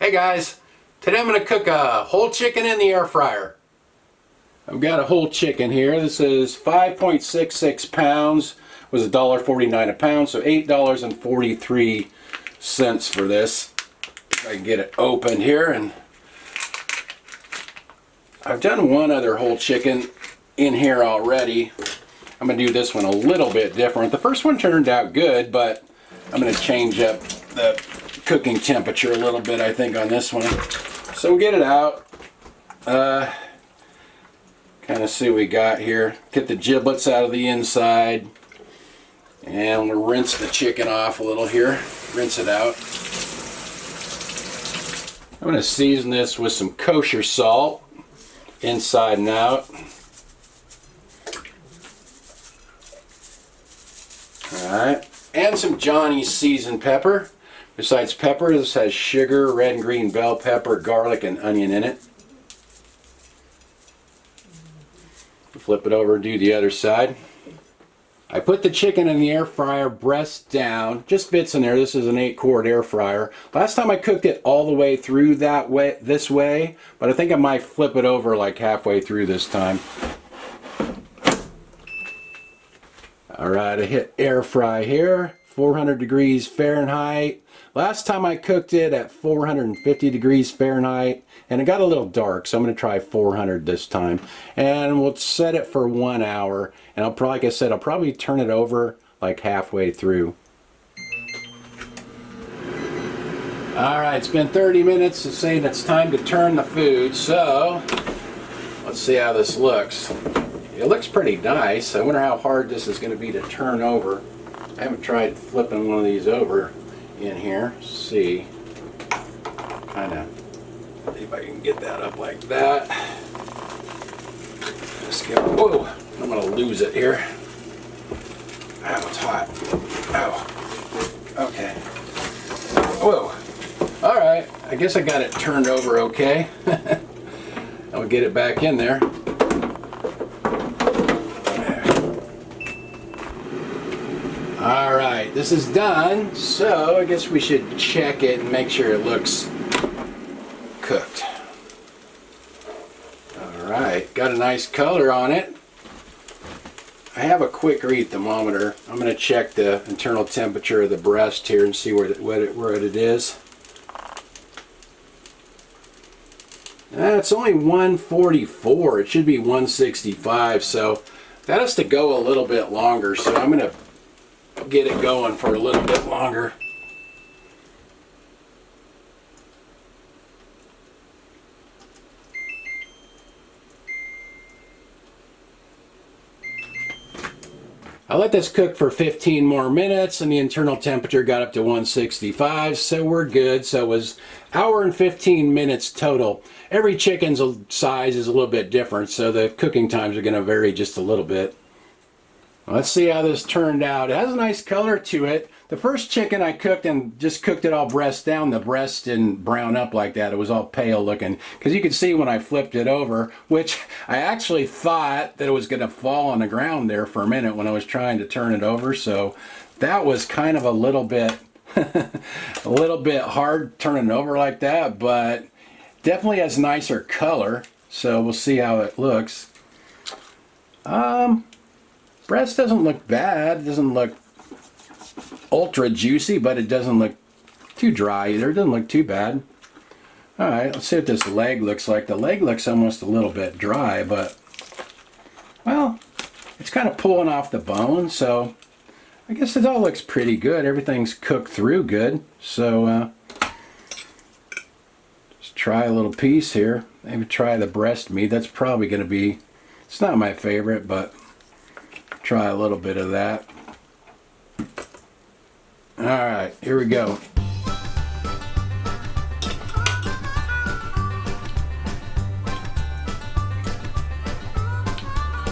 Hey guys, today I'm going to cook a whole chicken in the air fryer. I've got a whole chicken here. This is 5.66 pounds, was $1.49 a pound, so $8.43 for this. If I can get it open here. And I've done one other whole chicken in here already. I'm going to do this one a little bit different. The first one turned out good, but I'm going to change up the cooking temperature a little bit, I think, on this one. So we'll get it out. Kind of see what we got here. Get the giblets out of the inside. And we'll rinse the chicken off a little here. Rinse it out. I'm going to season this with some kosher salt, inside and out. Alright. And some Johnny's seasoned pepper. Besides pepper, this has sugar, red and green bell pepper, garlic, and onion in it. Flip it over and do the other side. I put the chicken in the air fryer, breast down. Just fits in there. This is an 8-quart air fryer. Last time I cooked it all the way through this way, but I think I might flip it over like halfway through this time. Alright, I hit air fry here, 400 degrees Fahrenheit. Last time I cooked it at 450 degrees Fahrenheit, and it got a little dark, so I'm going to try 400 this time. And we'll set it for 1 hour, and I'll probably, like I said, I'll probably turn it over like halfway through. Alright, it's been 30 minutes to say it's time to turn the food, so let's see how this looks. It looks pretty nice. I wonder how hard this is going to be to turn over. I haven't tried flipping one of these over in here. Let's see. See if I can get that up like that. Just get, whoa, I'm going to lose it here. Ow, it's hot. Ow. Okay. Whoa. Alright, I guess I got it turned over okay. I'll get it back in there. Alright, this is done, so I guess we should check it and make sure it looks cooked. Alright, got a nice color on it. I have a quick read thermometer. I'm going to check the internal temperature of the breast here and see where it is. It's only 144. It should be 165, so that has to go a little bit longer, so I'm going to get it going for a little bit longer. I let this cook for 15 more minutes and the internal temperature got up to 165, so we're good. So it was an hour and 15 minutes total. Every chicken's size is a little bit different, so the cooking times are going to vary just a little bit. Let's see how this turned out. It has a nice color to it. The first chicken I cooked and just cooked it all breast down, the breast didn't brown up like that. It was all pale looking. Because you could see when I flipped it over, which I actually thought that it was going to fall on the ground there for a minute when I was trying to turn it over. So that was kind of a little bit, hard turning it over like that, but definitely has nicer color. So we'll see how it looks. Breast doesn't look bad. It doesn't look ultra juicy, but it doesn't look too dry either. It doesn't look too bad. Alright, let's see what this leg looks like. The leg looks almost a little bit dry, but, well, it's kind of pulling off the bone, so I guess it all looks pretty good. Everything's cooked through good. So, just try a little piece here. Maybe try the breast meat. That's probably going to be, it's not my favorite, but try a little bit of that. Alright, here we go.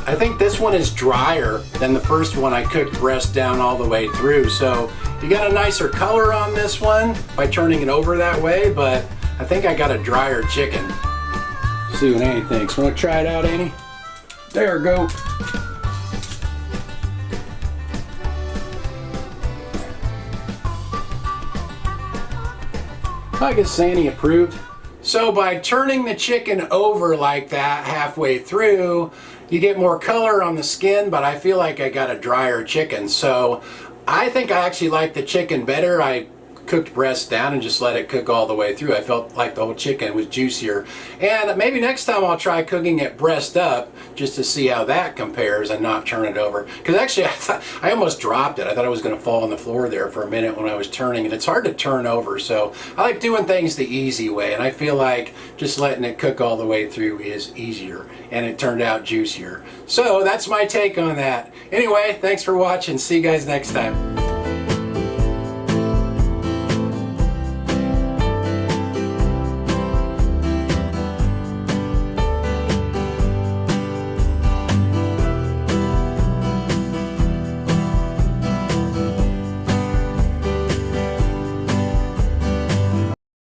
I think this one is drier than the first one I cooked breast down all the way through. So you got a nicer color on this one by turning it over that way, but I think I got a drier chicken. See what Annie thinks. Want to try it out, Annie? There we go. I guess Sandy approved. So by turning the chicken over like that halfway through, you get more color on the skin, but I feel like I got a drier chicken. So I think I actually like the chicken better. I cooked breast down and just let it cook all the way through. I felt like the whole chicken was juicier. And maybe next time I'll try cooking it breast up just to see how that compares and not turn it over. Because actually I almost dropped it. I thought it was going to fall on the floor there for a minute when I was turning, and it's hard to turn over. So I like doing things the easy way, and I feel like just letting it cook all the way through is easier, and it turned out juicier. So that's my take on that. Anyway, thanks for watching. See you guys next time.